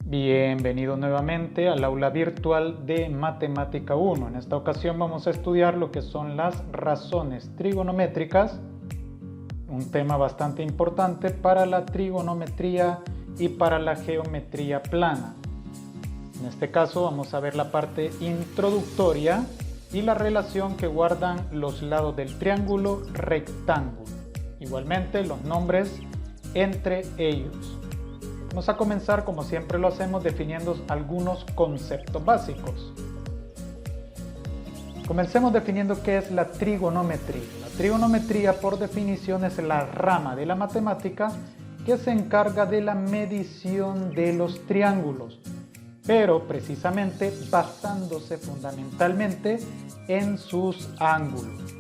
Bienvenido nuevamente al aula virtual de Matemática 1. En esta ocasión vamos a estudiar lo que son las razones trigonométricas, un tema bastante importante para la trigonometría y para la geometría plana. En este caso vamos a ver la parte introductoria y la relación que guardan los lados del triángulo rectángulo. Igualmente los nombres entre ellos. Vamos a comenzar, como siempre lo hacemos, definiendo algunos conceptos básicos. Comencemos definiendo qué es la trigonometría. La trigonometría, por definición, es la rama de la matemática que se encarga de la medición de los triángulos, pero precisamente basándose fundamentalmente en sus ángulos.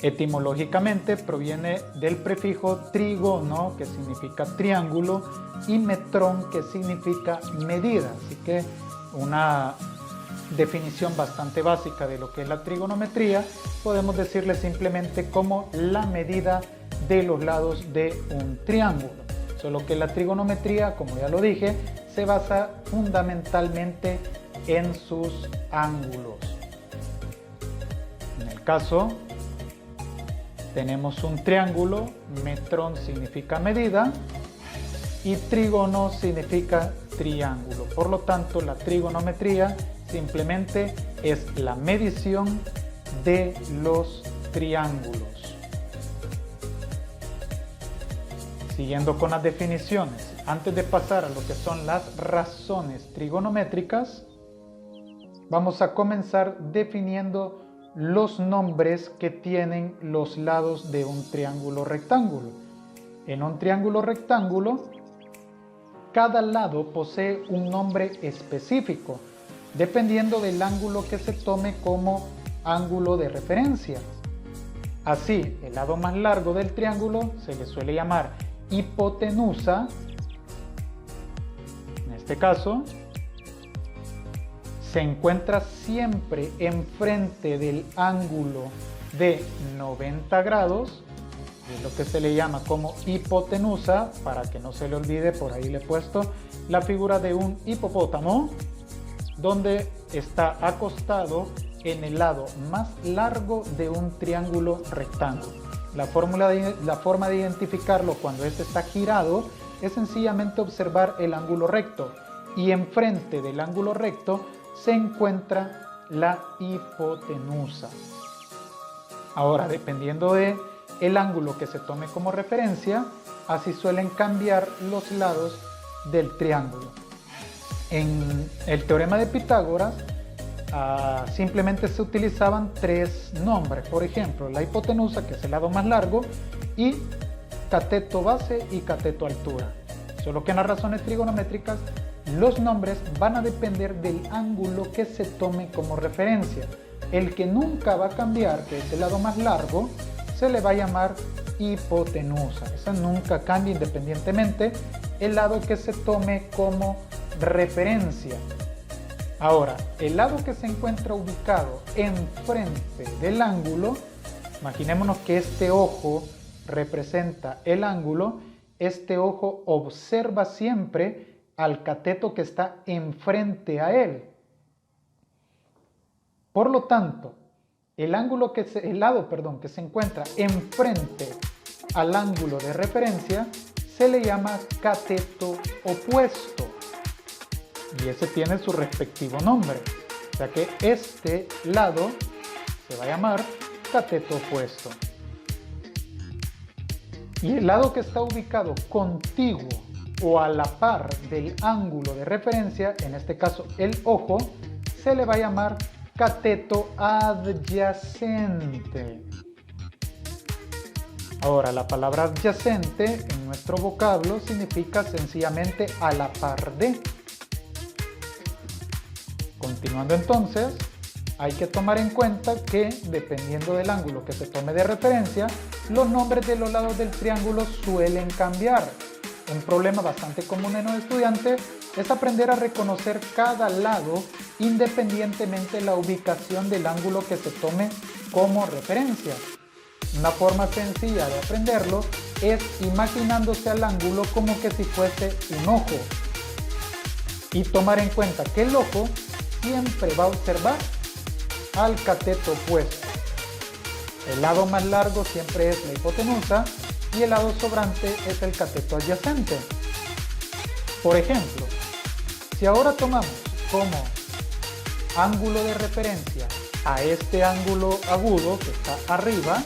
Etimológicamente proviene del prefijo trigono, que significa triángulo, y metrón, que significa medida. Así que una definición bastante básica de lo que es la trigonometría, podemos decirle simplemente como la medida de los lados de un triángulo. Solo que la trigonometría, como ya lo dije, se basa fundamentalmente en sus ángulos. En el caso, tenemos un triángulo, metrón significa medida y trígono significa triángulo. Por lo tanto, la trigonometría simplemente es la medición de los triángulos. Siguiendo con las definiciones, antes de pasar a lo que son las razones trigonométricas, vamos a comenzar definiendo los nombres que tienen los lados de un triángulo rectángulo. En un triángulo rectángulo, cada lado posee un nombre específico, dependiendo del ángulo que se tome como ángulo de referencia. Así, el lado más largo del triángulo se le suele llamar hipotenusa. En este caso, se encuentra siempre enfrente del ángulo de 90 grados, es lo que se le llama como hipotenusa. Para que no se le olvide, por ahí le he puesto la figura de un hipopótamo, donde está acostado en el lado más largo de un triángulo rectángulo. La forma de identificarlo cuando este está girado es sencillamente observar el ángulo recto, y enfrente del ángulo recto se encuentra la hipotenusa. Ahora, dependiendo de el ángulo que se tome como referencia, así suelen cambiar los lados del triángulo. En el teorema de Pitágoras simplemente se utilizaban tres nombres. Por ejemplo, la hipotenusa, que es el lado más largo, y cateto base y cateto altura. Solo que en las razones trigonométricas los nombres van a depender del ángulo que se tome como referencia. El que nunca va a cambiar, que es el lado más largo, se le va a llamar hipotenusa. Esa nunca cambia independientemente el lado que se tome como referencia. Ahora, el lado que se encuentra ubicado enfrente del ángulo, imaginémonos que este ojo representa el ángulo. Este ojo observa siempre al cateto que está enfrente a él. Por lo tanto, el lado que se encuentra enfrente al ángulo de referencia se le llama cateto opuesto, y ese tiene su respectivo nombre. O sea que este lado se va a llamar cateto opuesto. Y el lado que está ubicado contiguo o a la par del ángulo de referencia, en este caso el ojo, se le va a llamar cateto adyacente. Ahora, la palabra adyacente en nuestro vocablo significa sencillamente a la par de. Continuando entonces, hay que tomar en cuenta que dependiendo del ángulo que se tome de referencia, los nombres de los lados del triángulo suelen cambiar. Un problema bastante común en los estudiantes es aprender a reconocer cada lado independientemente de la ubicación del ángulo que se tome como referencia. Una forma sencilla de aprenderlo es imaginándose al ángulo como que si fuese un ojo. Y tomar en cuenta que el ojo siempre va a observar al cateto opuesto. El lado más largo siempre es la hipotenusa y el lado sobrante es el cateto adyacente. Por ejemplo, si ahora tomamos como ángulo de referencia a este ángulo agudo que está arriba,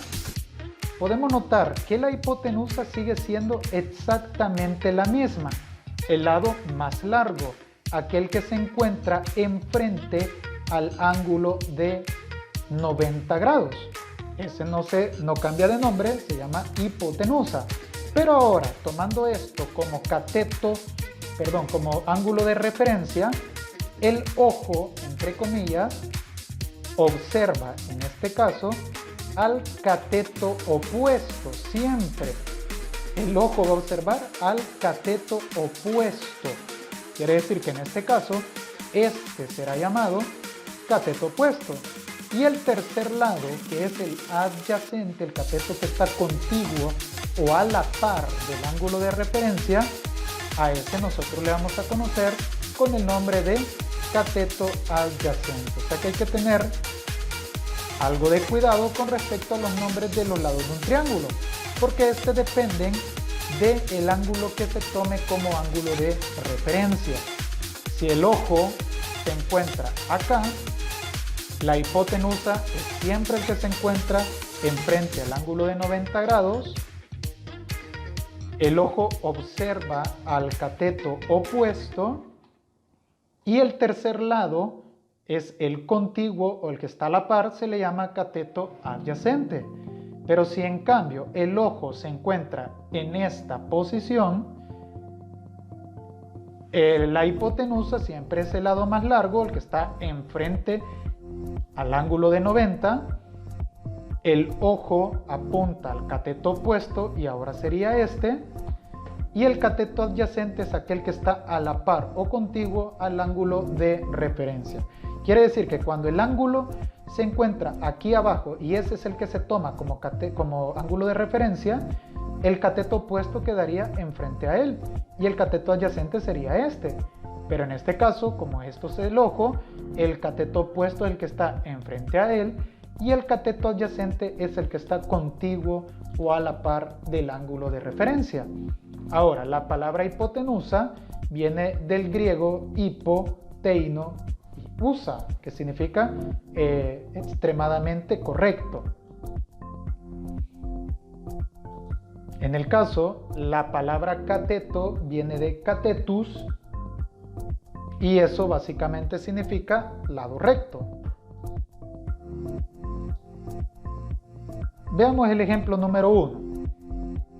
podemos notar que la hipotenusa sigue siendo exactamente la misma, el lado más largo, aquel que se encuentra enfrente al ángulo de 90 grados. Ese no cambia de nombre, se llama hipotenusa. Pero ahora, tomando esto como como ángulo de referencia, el ojo, entre comillas, observa en este caso al cateto opuesto. Siempre el ojo va a observar al cateto opuesto. Quiere decir que en este caso, este será llamado cateto opuesto. Y el tercer lado, que es el adyacente, el cateto que está contiguo o a la par del ángulo de referencia, a ese nosotros le vamos a conocer con el nombre de cateto adyacente. O sea que hay que tener algo de cuidado con respecto a los nombres de los lados de un triángulo, porque dependen del ángulo que se tome como ángulo de referencia. Si el ojo se encuentra acá, la hipotenusa es siempre el que se encuentra enfrente al ángulo de 90 grados. El ojo observa al cateto opuesto y el tercer lado es el contiguo o el que está a la par, se le llama cateto adyacente. Pero si en cambio el ojo se encuentra en esta posición, la hipotenusa siempre es el lado más largo, el que está enfrente al ángulo de 90. El ojo apunta al cateto opuesto y ahora sería este. Y el cateto adyacente es aquel que está a la par o contiguo al ángulo de referencia. Quiere decir que cuando el ángulo se encuentra aquí abajo y ese es el que se toma como ángulo de referencia, el cateto opuesto quedaría enfrente a él y el cateto adyacente sería este. Pero en este caso, como esto es el ojo, el cateto opuesto es el que está enfrente a él y el cateto adyacente es el que está contiguo o a la par del ángulo de referencia. Ahora, la palabra hipotenusa viene del griego hipo, teino y usa, que significa extremadamente correcto. En el caso, la palabra cateto viene de catetus y eso básicamente significa lado recto. Veamos el ejemplo número 1.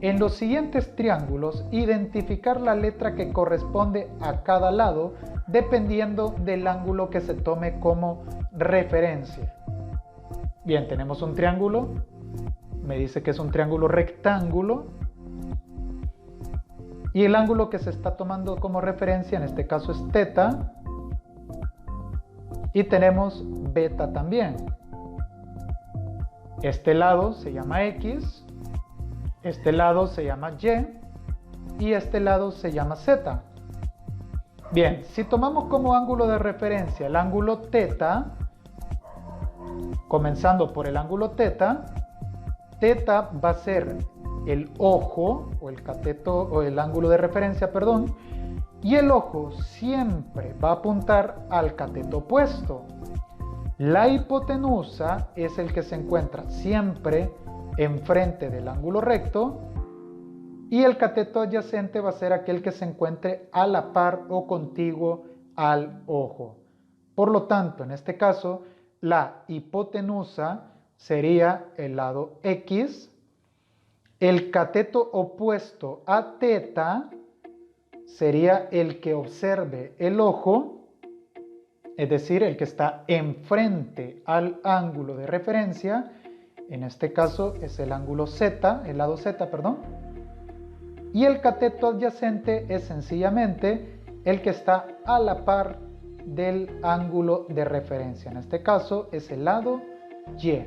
En los siguientes triángulos, identificar la letra que corresponde a cada lado dependiendo del ángulo que se tome como referencia. Bien, tenemos un triángulo, me dice que es un triángulo rectángulo y el ángulo que se está tomando como referencia en este caso es teta y tenemos beta también. Este lado se llama X, este lado se llama Y y este lado se llama Z. Bien, si tomamos como ángulo de referencia el ángulo teta, comenzando por el ángulo teta, teta va a ser el ojo o el cateto o el ángulo de referencia, perdón, y el ojo siempre va a apuntar al cateto opuesto. La hipotenusa es el que se encuentra siempre enfrente del ángulo recto y el cateto adyacente va a ser aquel que se encuentre a la par o contiguo al ojo. Por lo tanto, en este caso, la hipotenusa sería el lado X, el cateto opuesto a teta sería el que observe el ojo, es decir, el que está enfrente al ángulo de referencia. En este caso es el ángulo Z, el lado Z, perdón. Y el cateto adyacente es sencillamente el que está a la par del ángulo de referencia. En este caso es el lado Y.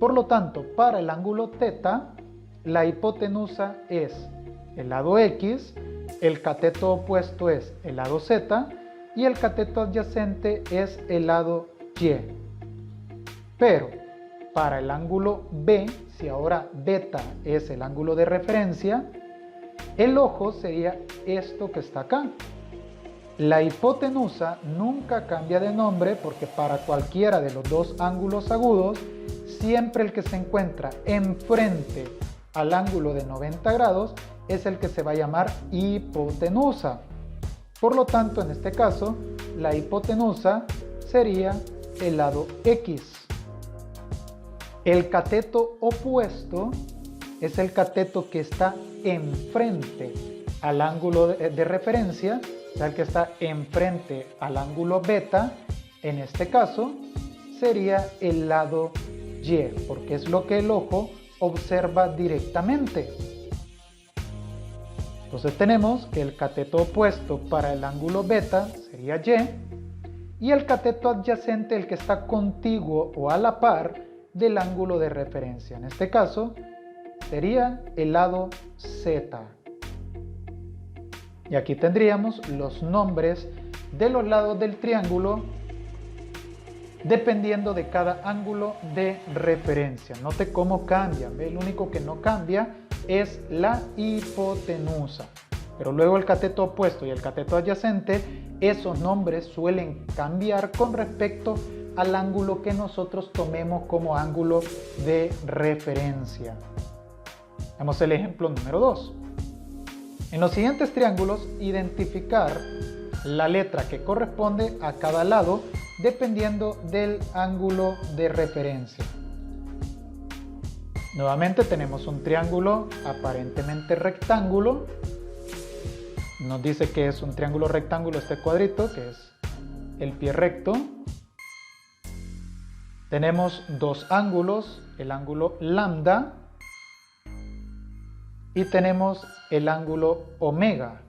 Por lo tanto, para el ángulo teta, la hipotenusa es el lado X, el cateto opuesto es el lado Z y el cateto adyacente es el lado Y. Pero para el ángulo B, si ahora beta es el ángulo de referencia, el ojo sería esto que está acá. La hipotenusa nunca cambia de nombre porque para cualquiera de los dos ángulos agudos, siempre el que se encuentra enfrente al ángulo de 90 grados es el que se va a llamar hipotenusa. Por lo tanto, en este caso, la hipotenusa sería el lado X. El cateto opuesto es el cateto que está enfrente al ángulo de referencia, o sea, el que está enfrente al ángulo beta. En este caso, sería el lado Y, porque es lo que el ojo observa directamente. Entonces tenemos que el cateto opuesto para el ángulo beta sería Y el cateto adyacente, el que está contiguo o a la par del ángulo de referencia. En este caso sería el lado Z. Y aquí tendríamos los nombres de los lados del triángulo dependiendo de cada ángulo de referencia. Note cómo cambian, ¿ve? El único que no cambia es la hipotenusa. Pero luego el cateto opuesto y el cateto adyacente, esos nombres suelen cambiar con respecto al ángulo que nosotros tomemos como ángulo de referencia. Veamos el ejemplo número 2. En los siguientes triángulos, identificar la letra que corresponde a cada lado dependiendo del ángulo de referencia. Nuevamente tenemos un triángulo aparentemente rectángulo. Nos dice que es un triángulo rectángulo este cuadrito, que es el pie recto. Tenemos dos ángulos, el ángulo lambda y tenemos el ángulo omega.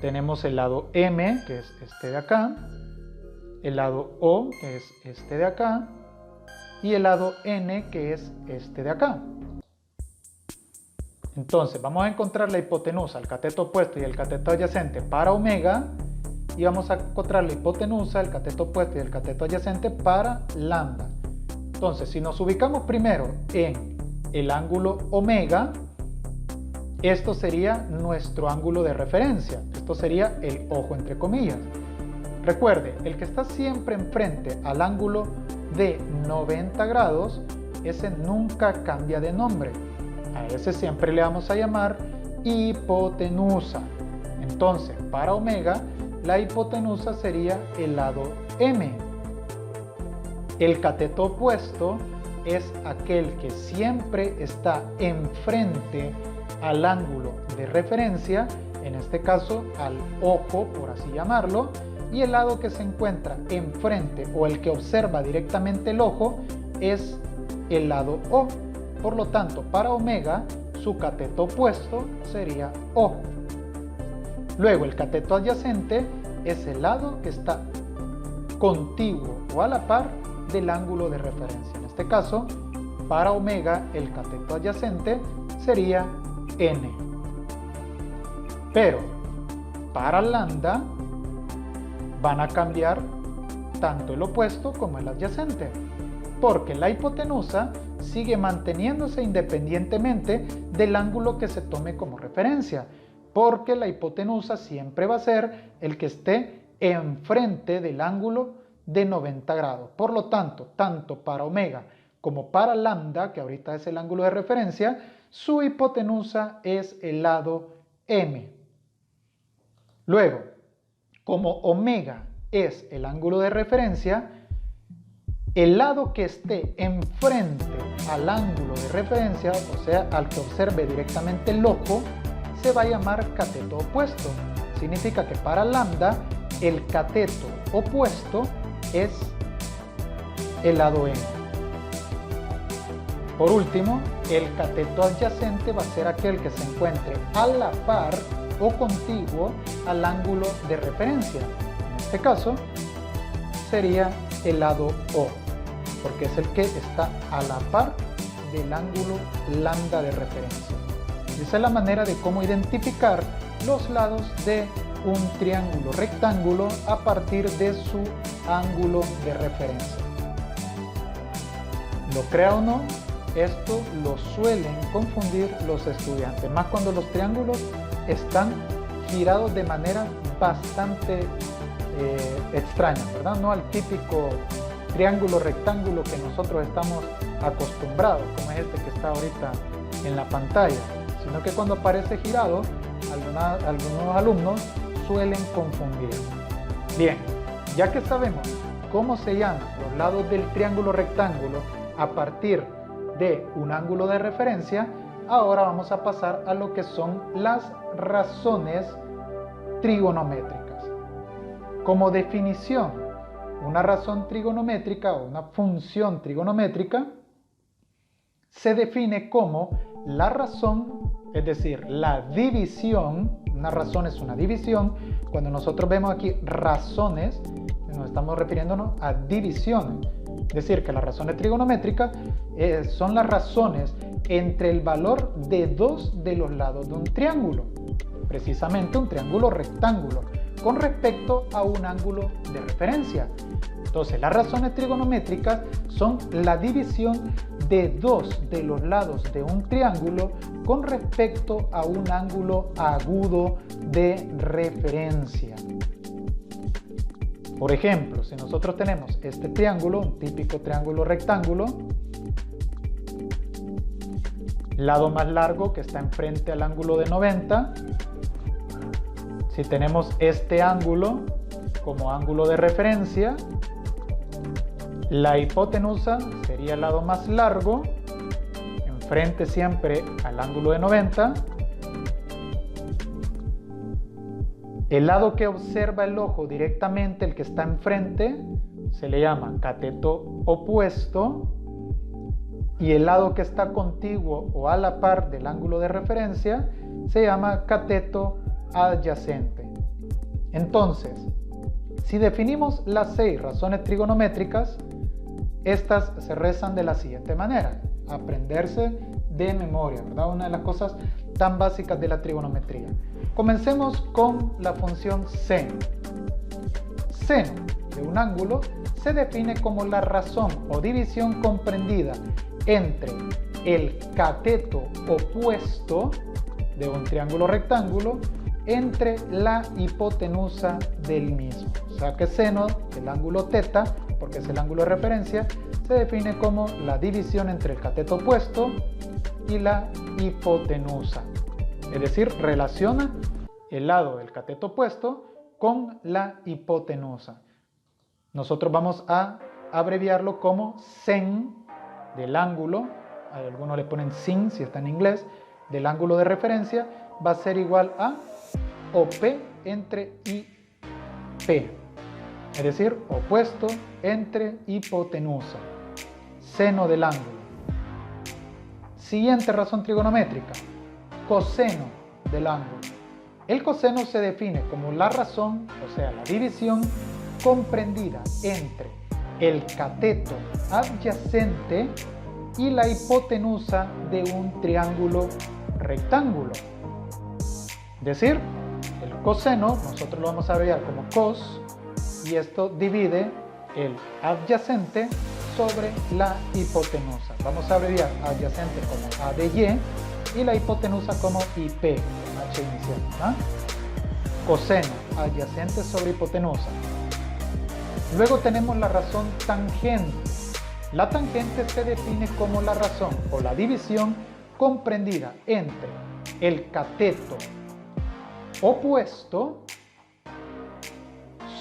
Tenemos el lado M, que es este de acá, el lado O, que es este de acá, y el lado N, que es este de acá. Entonces vamos a encontrar la hipotenusa, el cateto opuesto y el cateto adyacente para omega, y vamos a encontrar la hipotenusa, el cateto opuesto y el cateto adyacente para lambda. Entonces, si nos ubicamos primero en el ángulo omega, esto sería nuestro ángulo de referencia. Esto sería el ojo entre comillas. Recuerde, el que está siempre enfrente al ángulo de 90 grados, ese nunca cambia de nombre. A ese siempre le vamos a llamar hipotenusa. Entonces, para omega, la hipotenusa sería el lado M. El cateto opuesto es aquel que siempre está enfrente al ángulo de referencia, en este caso al ojo, por así llamarlo, y el lado que se encuentra enfrente o el que observa directamente el ojo es el lado O. Por lo tanto, para omega, su cateto opuesto sería O. Luego, el cateto adyacente es el lado que está contiguo o a la par del ángulo de referencia. En este caso, para omega, el cateto adyacente sería N. Pero para lambda van a cambiar tanto el opuesto como el adyacente, porque la hipotenusa sigue manteniéndose independientemente del ángulo que se tome como referencia, porque la hipotenusa siempre va a ser el que esté enfrente del ángulo de 90 grados. Por lo tanto, tanto para omega como para lambda, que ahorita es el ángulo de referencia, su hipotenusa es el lado M. Luego, como omega es el ángulo de referencia, el lado que esté enfrente al ángulo de referencia, o sea, al que observe directamente el ojo, se va a llamar cateto opuesto. Significa que para lambda, el cateto opuesto es el lado M. Por último, el cateto adyacente va a ser aquel que se encuentre a la par o contiguo al ángulo de referencia. En este caso, sería el lado O, porque es el que está a la par del ángulo lambda de referencia. Esa es la manera de cómo identificar los lados de un triángulo rectángulo a partir de su ángulo de referencia. Lo crea o no, esto lo suelen confundir los estudiantes, más cuando los triángulos están girados de manera bastante extraña, ¿verdad? No al típico triángulo rectángulo que nosotros estamos acostumbrados, como es este que está ahorita en la pantalla, sino que cuando aparece girado, algunos alumnos suelen confundir. Bien, ya que sabemos cómo se llaman los lados del triángulo rectángulo a partir de un ángulo de referencia, ahora vamos a pasar a lo que son las razones trigonométricas. Como definición, una razón trigonométrica o una función trigonométrica se define como la razón, es decir, la división. Una razón es una división. Cuando nosotros vemos aquí razones, nos estamos refiriéndonos a divisiones. Es decir, que las razones trigonométricas son las razones entre el valor de dos de los lados de un triángulo, precisamente un triángulo rectángulo, con respecto a un ángulo de referencia. Entonces, las razones trigonométricas son la división de dos de los lados de un triángulo con respecto a un ángulo agudo de referencia. Por ejemplo, si nosotros tenemos este triángulo, un típico triángulo rectángulo, lado más largo que está enfrente al ángulo de 90, si tenemos este ángulo como ángulo de referencia, la hipotenusa sería el lado más largo, enfrente siempre al ángulo de 90. El lado que observa el ojo directamente, el que está enfrente, se le llama cateto opuesto, y el lado que está contiguo o a la par del ángulo de referencia se llama cateto adyacente. Entonces, si definimos las 6 razones trigonométricas, estas se rezan de la siguiente manera: aprenderse de memoria, ¿verdad? Una de las cosas tan básicas de la trigonometría. Comencemos con la función seno. Seno de un ángulo se define como la razón o división comprendida entre el cateto opuesto de un triángulo rectángulo entre la hipotenusa del mismo. O sea que seno del ángulo teta, porque es el ángulo de referencia, se define como la división entre el cateto opuesto y la hipotenusa. Es decir, relaciona el lado del cateto opuesto con la hipotenusa. Nosotros vamos a abreviarlo como sen del ángulo, algunos le ponen sin si está en inglés, del ángulo de referencia, va a ser igual a OP entre IP, es decir, opuesto entre hipotenusa, seno del ángulo. Siguiente razón trigonométrica, coseno del ángulo. El coseno se define como la razón, o sea, la división comprendida entre el cateto adyacente y la hipotenusa de un triángulo rectángulo. Es decir, el coseno nosotros lo vamos a abreviar como cos, y esto divide el adyacente sobre la hipotenusa. Vamos a abreviar adyacente como A de Y y la hipotenusa como IP, H inicial, ¿verdad? Coseno adyacente sobre hipotenusa. Luego tenemos la razón tangente. La tangente se define como la razón o la división comprendida entre el cateto opuesto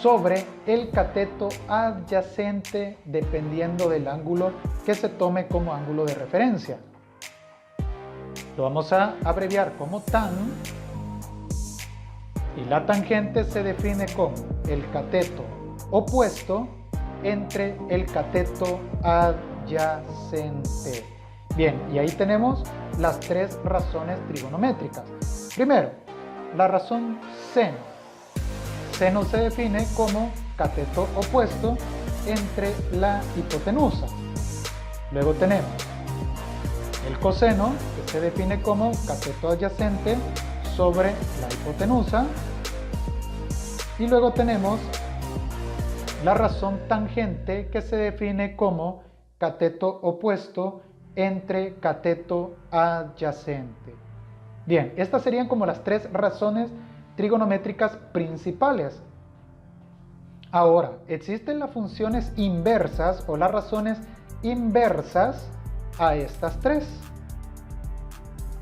sobre el cateto adyacente, dependiendo del ángulo que se tome como ángulo de referencia. Lo vamos a abreviar como tan, y la tangente se define como el cateto opuesto entre el cateto adyacente. Bien, y ahí tenemos las 3 razones trigonométricas. Primero, la razón seno. Seno se define como cateto opuesto entre la hipotenusa. Luego tenemos el coseno, que se define como cateto adyacente sobre la hipotenusa. Y luego tenemos la razón tangente, que se define como cateto opuesto entre cateto adyacente. Bien, estas serían como las tres razones trigonométricas principales. Ahora, existen las funciones inversas o las razones inversas a estas tres,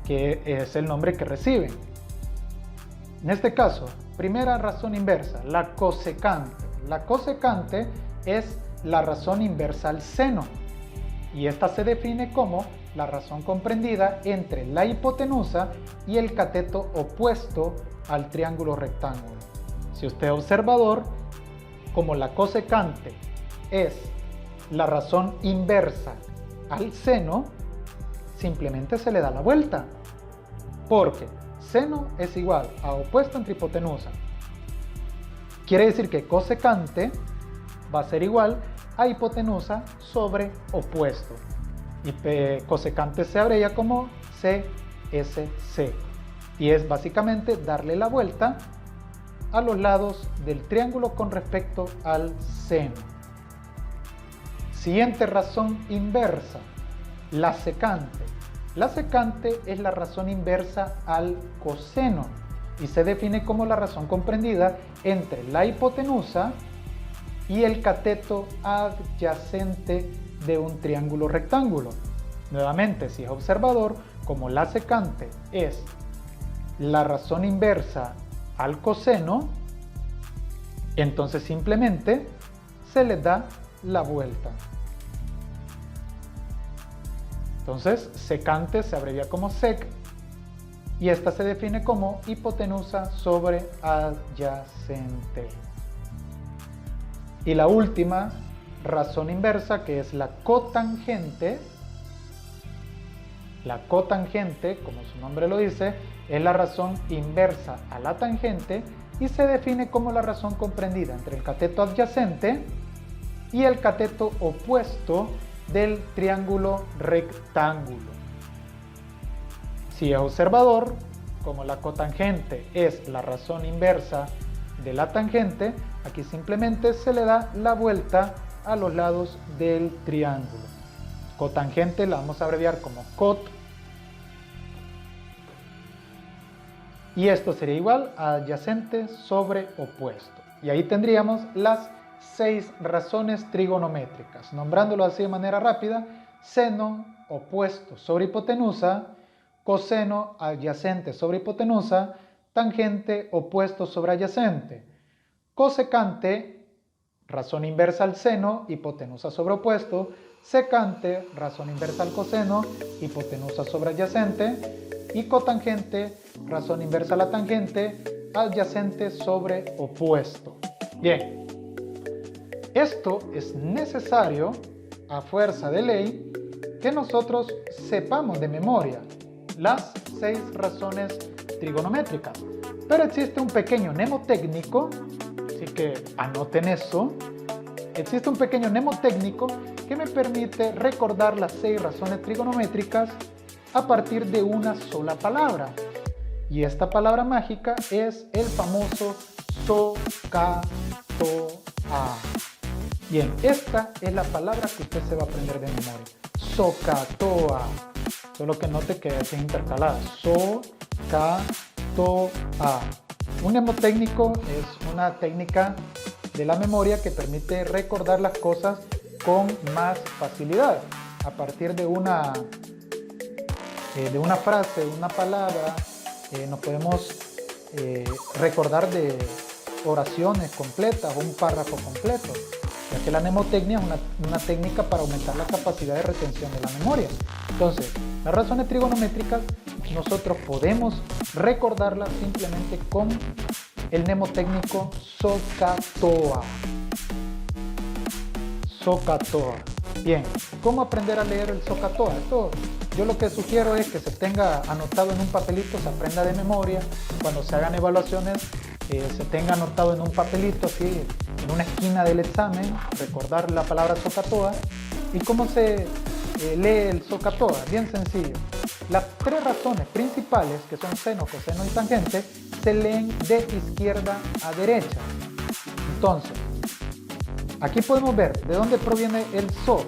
que es el nombre que reciben. En este caso, primera razón inversa, la cosecante. La cosecante es la razón inversa al seno, y esta se define como la razón comprendida entre la hipotenusa y el cateto opuesto al triángulo rectángulo. Si usted es observador, como la cosecante es la razón inversa al seno, simplemente se le da la vuelta, porque seno es igual a opuesto entre hipotenusa. Quiere decir que cosecante va a ser igual a hipotenusa sobre opuesto. Y cosecante se abrevia como CSC. Y es básicamente darle la vuelta a los lados del triángulo con respecto al seno. Siguiente razón inversa, la secante. La secante es la razón inversa al coseno y se define como la razón comprendida entre la hipotenusa y el cateto adyacente de un triángulo rectángulo. Nuevamente, si es observador, como la secante es la razón inversa al coseno, entonces simplemente se le da la vuelta. Entonces, secante se abrevia como sec y esta se define como hipotenusa sobre adyacente. Y la última razón inversa, que es la cotangente. La cotangente, como su nombre lo dice, es la razón inversa a la tangente y se define como la razón comprendida entre el cateto adyacente y el cateto opuesto del triángulo rectángulo. Si es observador, como la cotangente es la razón inversa de la tangente, aquí simplemente se le da la vuelta a los lados del triángulo. Cotangente la vamos a abreviar como cot. Y esto sería igual a adyacente sobre opuesto. Y ahí tendríamos las 6 razones trigonométricas. Nombrándolo así de manera rápida: seno opuesto sobre hipotenusa, coseno adyacente sobre hipotenusa, tangente opuesto sobre adyacente, cosecante razón inversa al seno, hipotenusa sobre opuesto, secante razón inversa al coseno, hipotenusa sobre adyacente, y cotangente razón inversa a la tangente, adyacente sobre opuesto. Bien, esto es necesario, a fuerza de ley, que nosotros sepamos de memoria las 6 razones trigonométricas. Pero existe un pequeño mnemotécnico, así que anoten eso. Existe un pequeño mnemotécnico que me permite recordar las 6 razones trigonométricas a partir de una sola palabra. Y esta palabra mágica es el famoso SOHCAHTOA. Bien, esta es la palabra que usted se va a aprender de memoria. SOHCAHTOA. Solo que note que es intercalada. SOHCAHTOA. Un mnemotécnico es una técnica de la memoria que permite recordar las cosas con más facilidad a partir de una frase, una palabra. Nos podemos recordar de oraciones completas o un párrafo completo, ya que la mnemotecnia es una técnica para aumentar la capacidad de retención de la memoria. Entonces, las razones trigonométricas nosotros podemos recordarlas simplemente con el mnemotécnico SOHCAHTOA. SOHCAHTOA. Bien, ¿cómo aprender a leer el SOHCAHTOA? Esto yo lo que sugiero es que se tenga anotado en un papelito, se aprenda de memoria. Cuando se hagan evaluaciones, se tenga anotado en un papelito, así, en una esquina del examen, recordar la palabra SOHCAHTOA. ¿Y cómo se lee el SOHCAHTOA? Bien sencillo. Las 3 razones principales, que son seno, coseno y tangente, se leen de izquierda a derecha. Entonces, aquí podemos ver de dónde proviene el SO.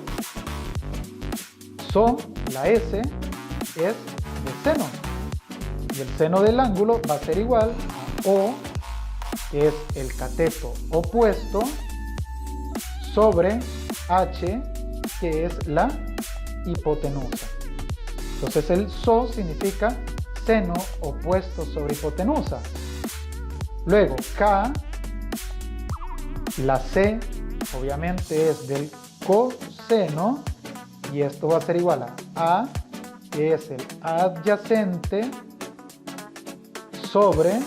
SO, la S, es de seno. Y el seno del ángulo va a ser igual a O, que es el cateto opuesto, sobre H, que es la hipotenusa. Entonces el SO significa seno opuesto sobre hipotenusa. Luego K, la C obviamente es del coseno, y esto va a ser igual a que es el adyacente, sobre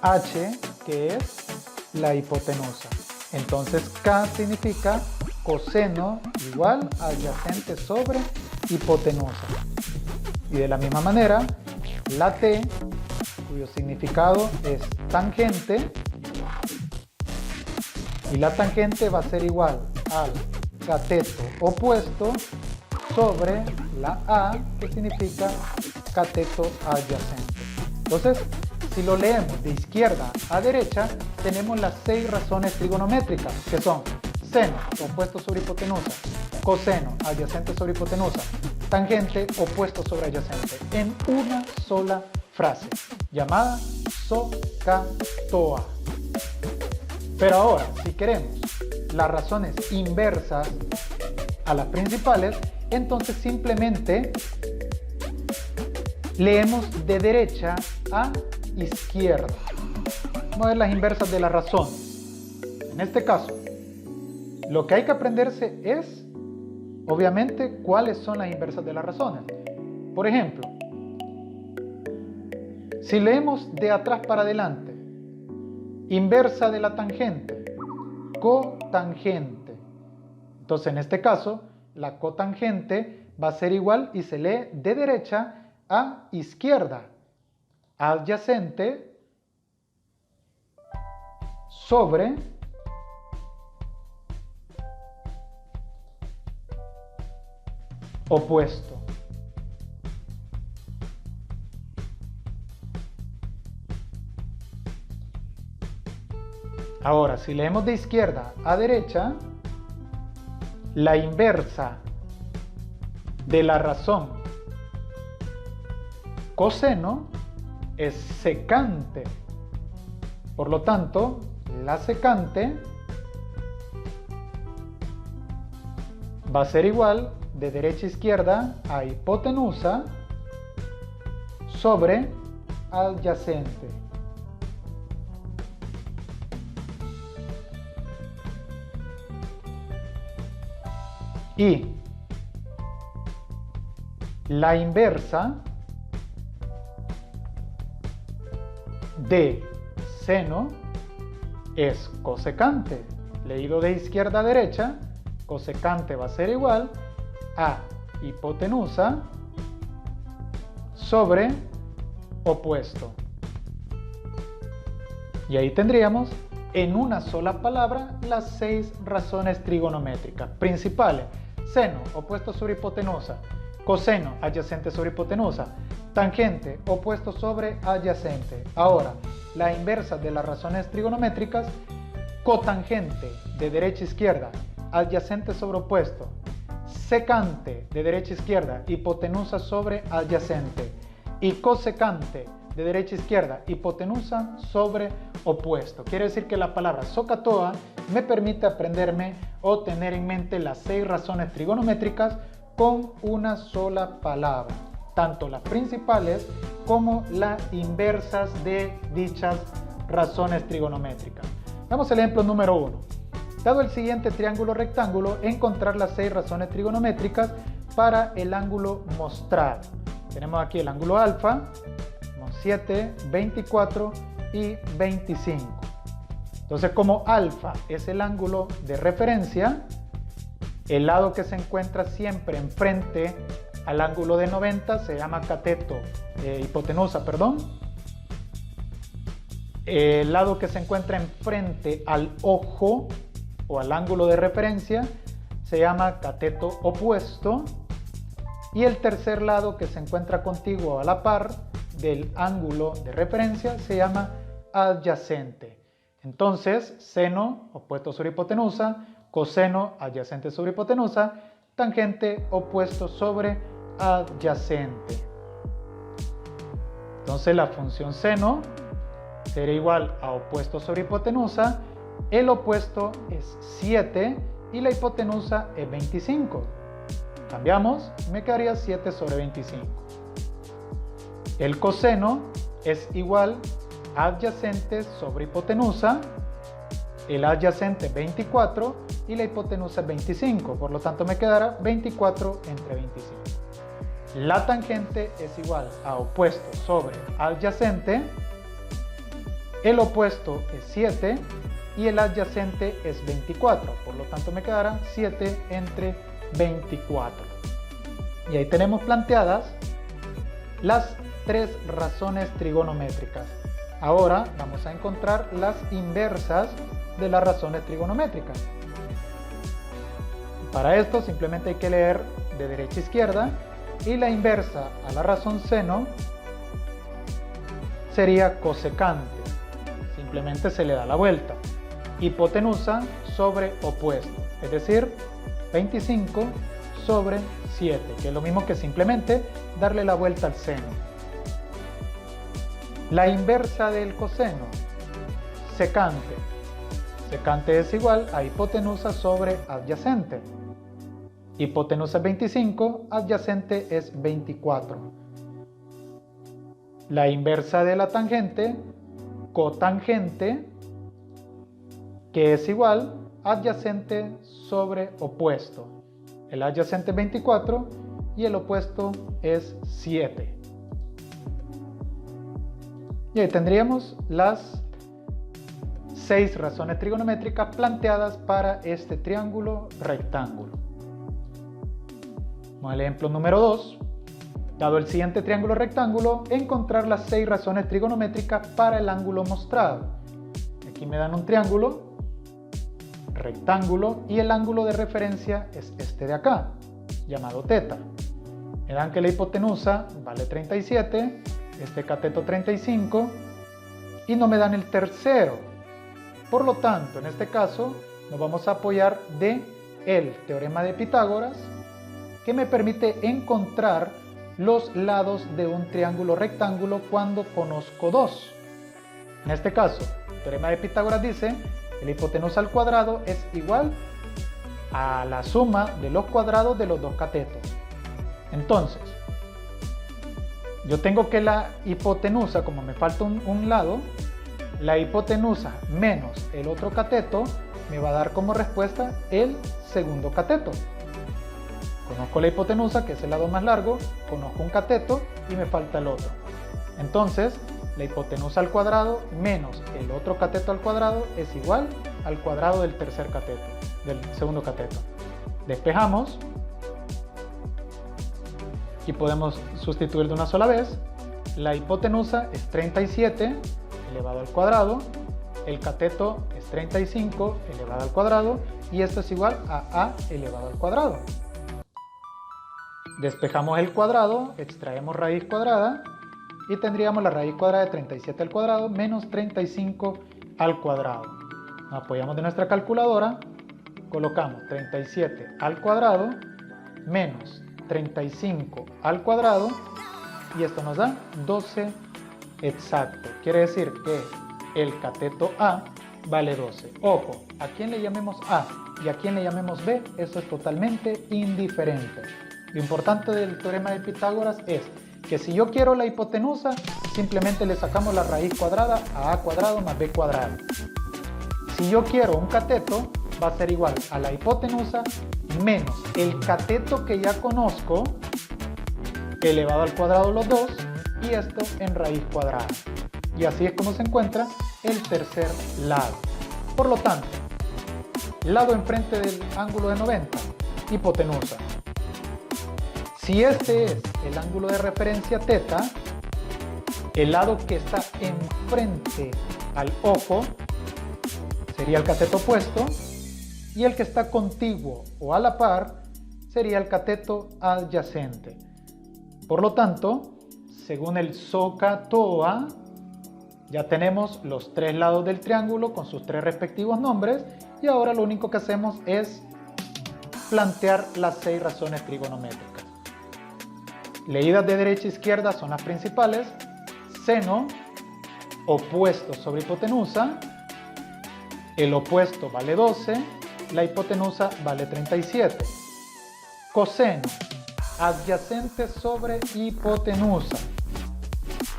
H, que es la hipotenusa. Entonces K significa coseno igual adyacente sobre hipotenusa. Y de la misma manera, la T, cuyo significado es tangente, y la tangente va a ser igual al cateto opuesto sobre la A, que significa cateto adyacente. Entonces, si lo leemos de izquierda a derecha, tenemos las 6 razones trigonométricas, que son seno opuesto sobre hipotenusa, coseno adyacente sobre hipotenusa, tangente opuesto sobre adyacente, en una sola frase, llamada SOHCAHTOA. Pero ahora, si queremos las razones inversas a las principales, entonces simplemente leemos de derecha a izquierda. Vamos a ver las inversas de la razón. En este caso, lo que hay que aprenderse es, obviamente, cuáles son las inversas de las razones. Por ejemplo, si leemos de atrás para adelante, inversa de la tangente, cotangente. Entonces, en este caso, la cotangente va a ser igual y se lee de derecha a izquierda, adyacente sobre opuesto. Ahora, si leemos de izquierda a derecha, la inversa de la razón coseno es secante. Por lo tanto, la secante va a ser igual de derecha a izquierda a hipotenusa sobre adyacente. Y la inversa de seno es cosecante. Leído de izquierda a derecha, cosecante va a ser igual a hipotenusa sobre opuesto. Y ahí tendríamos en una sola palabra las 6 razones trigonométricas principales. Seno opuesto sobre hipotenusa, coseno adyacente sobre hipotenusa, tangente opuesto sobre adyacente. Ahora, la inversa de las razones trigonométricas: cotangente de derecha a izquierda, adyacente sobre opuesto, secante de derecha a izquierda, hipotenusa sobre adyacente, y cosecante de derecha a izquierda, hipotenusa sobre opuesto. Quiere decir que la palabra SOHCAHTOA me permite aprenderme o tener en mente las 6 razones trigonométricas con una sola palabra, tanto las principales como las inversas de dichas razones trigonométricas. Vamos al ejemplo número 1. Dado el siguiente triángulo rectángulo, encontrar las 6 razones trigonométricas para el ángulo mostrado. Tenemos aquí el ángulo alfa, 7, 24 y 25. Entonces, como alfa es el ángulo de referencia, el lado que se encuentra siempre enfrente al ángulo de 90 se llama hipotenusa, perdón. El lado que se encuentra enfrente al ojo o al ángulo de referencia se llama cateto opuesto. Y el tercer lado que se encuentra contiguo a la par del ángulo de referencia se llama adyacente. Entonces, seno opuesto sobre hipotenusa, coseno adyacente sobre hipotenusa, tangente opuesto sobre adyacente. Entonces la función seno será igual a opuesto sobre hipotenusa, el opuesto es 7 y la hipotenusa es 25. Cambiamos, me quedaría 7 sobre 25. El coseno es igual a adyacente sobre hipotenusa, el adyacente 24 y la hipotenusa es 25, por lo tanto me quedará 24 entre 25. La tangente es igual a opuesto sobre adyacente, el opuesto es 7 y el adyacente es 24, por lo tanto me quedará 7 entre 24. Y ahí tenemos planteadas las tres razones trigonométricas. Ahora vamos a encontrar las inversas de las razones trigonométricas. Para esto simplemente hay que leer de derecha a izquierda y la inversa a la razón seno sería cosecante. Simplemente se le da la vuelta. Hipotenusa sobre opuesto, es decir, 25 sobre 7, que es lo mismo que simplemente darle la vuelta al seno. La inversa del coseno, secante. Secante es igual a hipotenusa sobre adyacente. Hipotenusa es 25, adyacente es 24. La inversa de la tangente, cotangente, que es igual adyacente sobre opuesto. El adyacente es 24 y el opuesto es 7. Y ahí tendríamos las 6 razones trigonométricas planteadas para este triángulo rectángulo. Vamos al ejemplo número 2. Dado el siguiente triángulo rectángulo, encontrar las 6 razones trigonométricas para el ángulo mostrado. Aquí me dan un triángulo rectángulo y el ángulo de referencia es este de acá, llamado θ. Me dan que la hipotenusa vale 37, este cateto 35 y no me dan el tercero. Por lo tanto, en este caso nos vamos a apoyar de el teorema de Pitágoras, que me permite encontrar los lados de un triángulo rectángulo cuando conozco dos. En este caso, el teorema de Pitágoras dice que la hipotenusa al cuadrado es igual a la suma de los cuadrados de los dos catetos. Entonces, yo tengo que la hipotenusa, como me falta un lado, la hipotenusa menos el otro cateto me va a dar como respuesta el segundo cateto. Conozco la hipotenusa, que es el lado más largo, conozco un cateto y me falta el otro. Entonces, la hipotenusa al cuadrado menos el otro cateto al cuadrado es igual al cuadrado del tercer cateto, del segundo cateto. Despejamos y podemos sustituir de una sola vez. La hipotenusa es 37 elevado al cuadrado, el cateto es 35 elevado al cuadrado y esto es igual a elevado al cuadrado. Despejamos el cuadrado, extraemos raíz cuadrada y tendríamos la raíz cuadrada de 37 al cuadrado menos 35 al cuadrado. Nos apoyamos de nuestra calculadora, colocamos 37 al cuadrado menos 35 al cuadrado y esto nos da 12 exacto. Quiere decir que el cateto A vale 12. Ojo, a quien le llamemos A y a quien le llamemos B, eso es totalmente indiferente. Lo importante del teorema de Pitágoras es que si yo quiero la hipotenusa, simplemente le sacamos la raíz cuadrada a cuadrado más b cuadrado. Si yo quiero un cateto, va a ser igual a la hipotenusa menos el cateto que ya conozco, elevado al cuadrado los dos, y esto en raíz cuadrada. Y así es como se encuentra el tercer lado. Por lo tanto, lado enfrente del ángulo de 90, hipotenusa. Si este es el ángulo de referencia θ, el lado que está enfrente al ojo sería el cateto opuesto y el que está contiguo o a la par sería el cateto adyacente. Por lo tanto, según el SOHCAHTOA, Ya tenemos los tres lados del triángulo con sus tres respectivos nombres y ahora lo único que hacemos es plantear las 6 razones trigonométricas. Leídas de derecha a izquierda son las principales: seno, opuesto sobre hipotenusa, el opuesto vale 12, la hipotenusa vale 37. Coseno, adyacente sobre hipotenusa,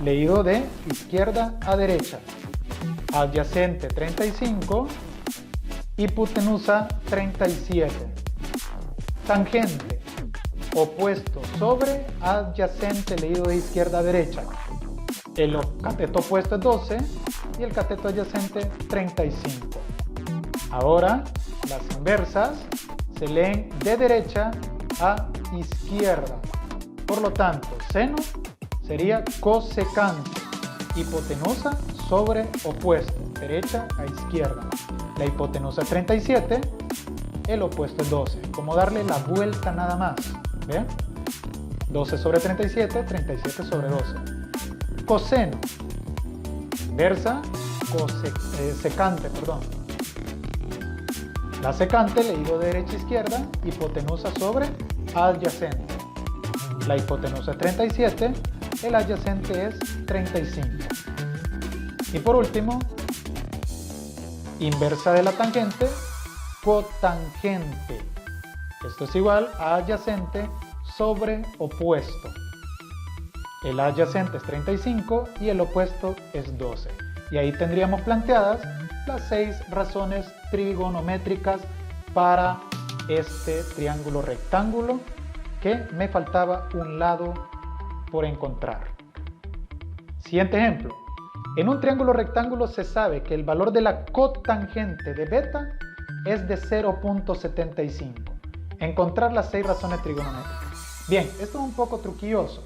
leído de izquierda a derecha, adyacente 35, hipotenusa 37. Tangente, opuesto sobre adyacente, leído de izquierda a derecha, el cateto opuesto es 12 y el cateto adyacente 35. Ahora las inversas se leen de derecha a izquierda. Por lo tanto, seno sería cosecante, hipotenusa sobre opuesto, derecha a izquierda. La hipotenusa es 37, el opuesto es 12. Como darle la vuelta nada más. ¿Ve? 12 sobre 37, 37 sobre 12. Coseno, inversa, secante, perdón. La secante, leído de derecha a izquierda, hipotenusa sobre adyacente. La hipotenusa es 37, el adyacente es 35. Y por último, inversa de la tangente, cotangente. Esto es igual a adyacente sobre opuesto. El adyacente es 35 y el opuesto es 12. Y ahí tendríamos planteadas las 6 razones trigonométricas para este triángulo rectángulo, que me faltaba un lado por encontrar. Siguiente ejemplo. En un triángulo rectángulo se sabe que el valor de la cotangente de beta es de 0.75. Encontrar las 6 razones trigonométricas. Bien, esto es un poco truquilloso,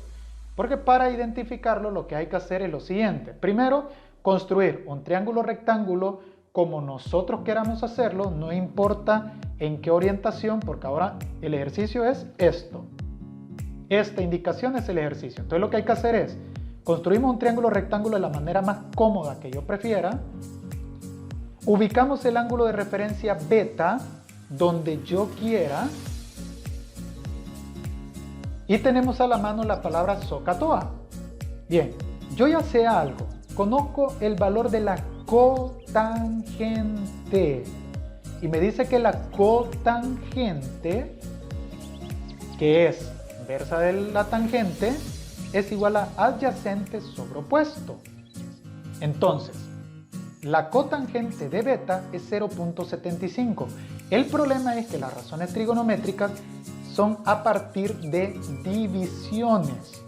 porque para identificarlo lo que hay que hacer es lo siguiente. Primero, construir un triángulo rectángulo como nosotros queramos hacerlo, no importa en qué orientación, porque ahora el ejercicio es esto. Esta indicación es el ejercicio. Entonces lo que hay que hacer es, construimos un triángulo rectángulo de la manera más cómoda que yo prefiera, ubicamos el ángulo de referencia beta donde yo quiera y tenemos a la mano la palabra SOHCAHTOA. Bien, yo ya sé algo, conozco el valor de la cotangente y me dice que la cotangente, que es inversa de la tangente, es igual a adyacente sobre opuesto. Entonces, la cotangente de beta es 0.75. El problema es que las razones trigonométricas son a partir de divisiones.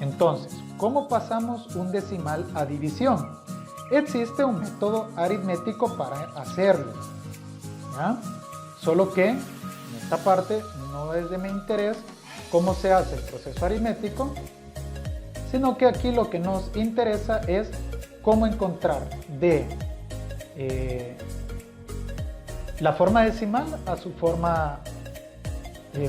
Entonces, ¿cómo pasamos un decimal a división? Existe un método aritmético para hacerlo, ¿ya? Solo que en esta parte no es de mi interés cómo se hace el proceso aritmético, sino que aquí lo que nos interesa es cómo encontrar de la forma decimal a su forma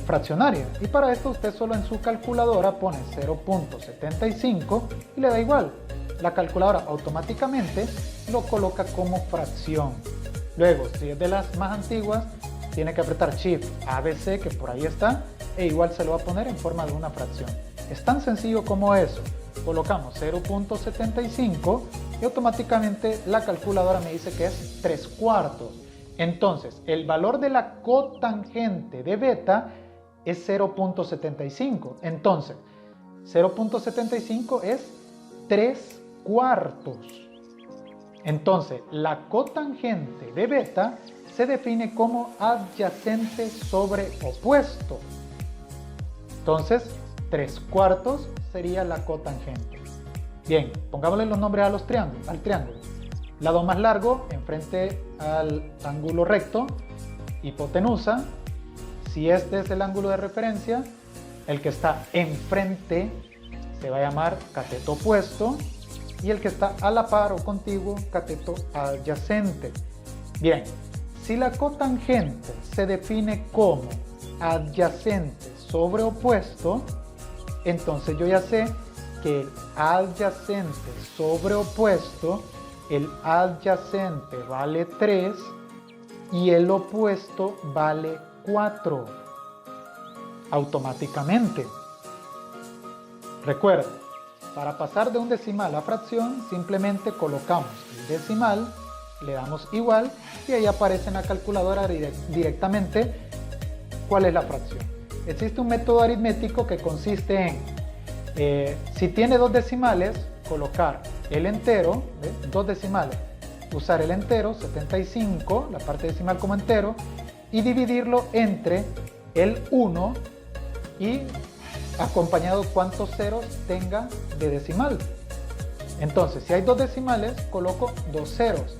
fraccionaria. Y para esto usted solo en su calculadora pone 0.75 y le da igual. La calculadora automáticamente lo coloca como fracción. Luego, si es de las más antiguas, tiene que apretar Shift ABC, que por ahí está, e igual se lo va a poner en forma de una fracción. Es tan sencillo como eso. Colocamos 0.75 y automáticamente la calculadora me dice que es 3/4. Entonces, el valor de la cotangente de beta es 0.75. Entonces, 0.75 es 3/4. Entonces, la cotangente de beta se define como adyacente sobre opuesto. Entonces, 3/4 sería la cotangente. Bien, pongámosle los nombres a los triángulos, al triángulo. Lado más largo, enfrente al ángulo recto, hipotenusa. Si este es el ángulo de referencia, el que está enfrente se va a llamar cateto opuesto y el que está a la par o contiguo, cateto adyacente. Bien, si la cotangente se define como adyacente sobre opuesto, entonces yo ya sé que el adyacente sobre opuesto, el adyacente vale 3 y el opuesto vale 4 automáticamente. Recuerda, para pasar de un decimal a fracción simplemente colocamos el decimal, le damos igual y ahí aparece en la calculadora directamente cuál es la fracción. Existe un método aritmético que consiste en, si tiene dos decimales, colocar el entero, dos decimales, usar el entero, 75, la parte decimal como entero, y dividirlo entre el 1 y acompañado cuántos ceros tenga de decimal. Entonces, si hay dos decimales, coloco dos ceros.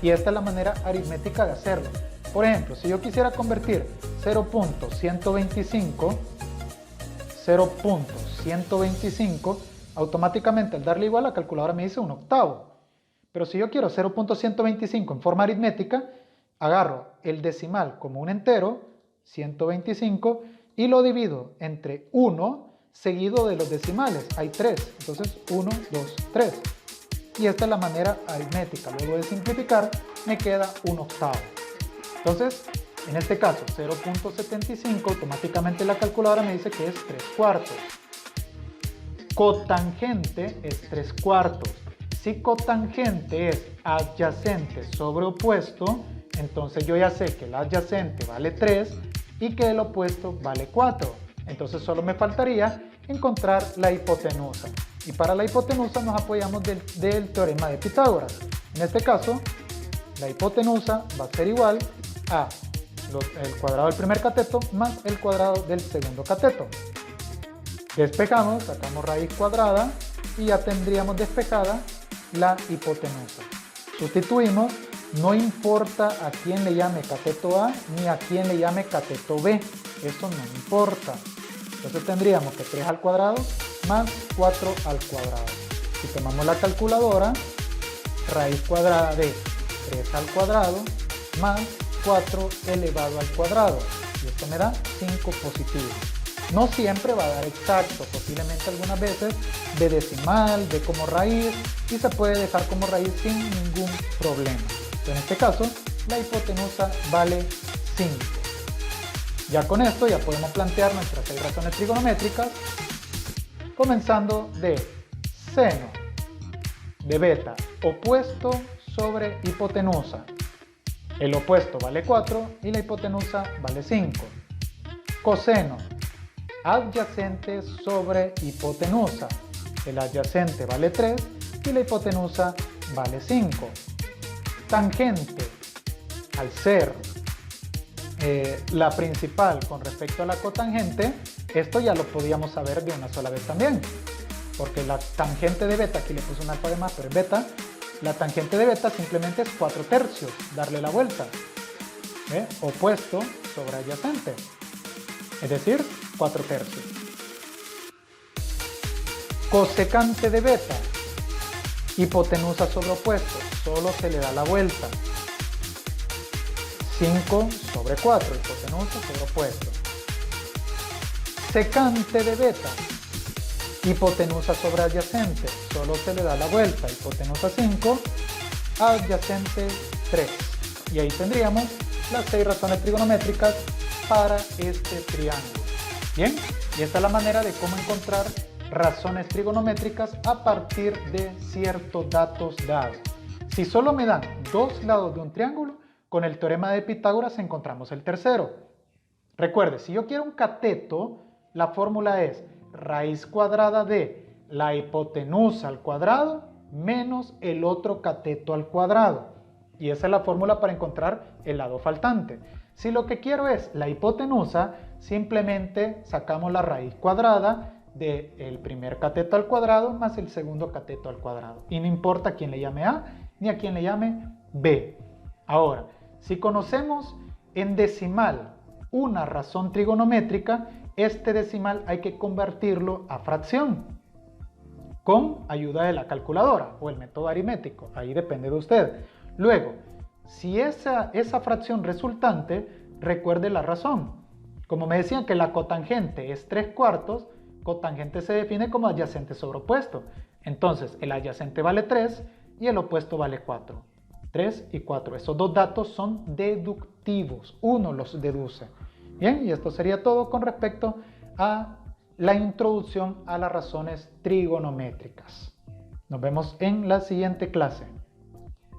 Y esta es la manera aritmética de hacerlo. Por ejemplo, si yo quisiera convertir 0.125, automáticamente al darle igual, la calculadora me dice un octavo. Pero si yo quiero 0.125 en forma aritmética, agarro el decimal como un entero, 125, y lo divido entre 1 seguido de los decimales. Hay 3, entonces 1, 2, 3. Y esta es la manera aritmética. Luego de simplificar, me queda un octavo. Entonces, en este caso, 0.75, automáticamente la calculadora me dice que es 3 cuartos. Cotangente es 3 cuartos. Si cotangente es adyacente sobre opuesto, entonces yo ya sé que el adyacente vale 3 y que el opuesto vale 4. Entonces solo me faltaría encontrar la hipotenusa. Y para la hipotenusa nos apoyamos del teorema de Pitágoras. En este caso, la hipotenusa va a ser igual a el cuadrado del primer cateto más el cuadrado del segundo cateto. Despejamos, sacamos raíz cuadrada y ya tendríamos despejada la hipotenusa. Sustituimos, no importa a quién le llame cateto A ni a quién le llame cateto B, eso no importa. Entonces tendríamos que 3 al cuadrado más 4 al cuadrado. Si tomamos la calculadora, raíz cuadrada de 3 al cuadrado más 4 elevado al cuadrado. Y esto me da 5 positivo. No siempre va a dar exacto, posiblemente algunas veces de decimal, de como raíz, y se puede dejar como raíz sin ningún problema. En este caso, la hipotenusa vale 5. Ya con esto ya podemos plantear nuestras 6 razones trigonométricas, comenzando de seno de beta opuesto sobre hipotenusa. El opuesto vale 4 y la hipotenusa vale 5. Coseno adyacente sobre hipotenusa. El adyacente vale 3 y la hipotenusa vale 5. Tangente, al ser la principal con respecto a la cotangente, esto ya lo podíamos saber de una sola vez también, porque la tangente de beta, aquí le puse un alfa de más, pero es beta, la tangente de beta simplemente es 4 tercios, darle la vuelta, opuesto sobre adyacente, es decir, 4 tercios. Cosecante de beta, hipotenusa sobre opuesto, solo se le da la vuelta. 5 sobre 4, hipotenusa sobre opuesto. Secante de beta, hipotenusa sobre adyacente, solo se le da la vuelta. Hipotenusa 5, adyacente 3. Y ahí tendríamos las 6 razones trigonométricas para este triángulo. Bien, y esta es la manera de cómo encontrar razones trigonométricas a partir de ciertos datos dados. Si solo me dan 2 lados de un triángulo, con el teorema de Pitágoras encontramos el tercero. Recuerde, si yo quiero un cateto, la fórmula es raíz cuadrada de la hipotenusa al cuadrado menos el otro cateto al cuadrado. Y esa es la fórmula para encontrar el lado faltante. Si lo que quiero es la hipotenusa, simplemente sacamos la raíz cuadrada del primer cateto al cuadrado más el segundo cateto al cuadrado. Y no importa a quién le llame A ni a quién le llame B. Ahora, si conocemos en decimal una razón trigonométrica, este decimal hay que convertirlo a fracción con ayuda de la calculadora o el método aritmético. Ahí depende de usted. Luego, si esa fracción resultante, recuerde la razón. Como me decían que la cotangente es 3 cuartos, cotangente se define como adyacente sobre opuesto. Entonces, el adyacente vale 3 y el opuesto vale 4. 3 y 4. Esos dos datos son deductivos. Uno los deduce. Bien, y esto sería todo con respecto a la introducción a las razones trigonométricas. Nos vemos en la siguiente clase.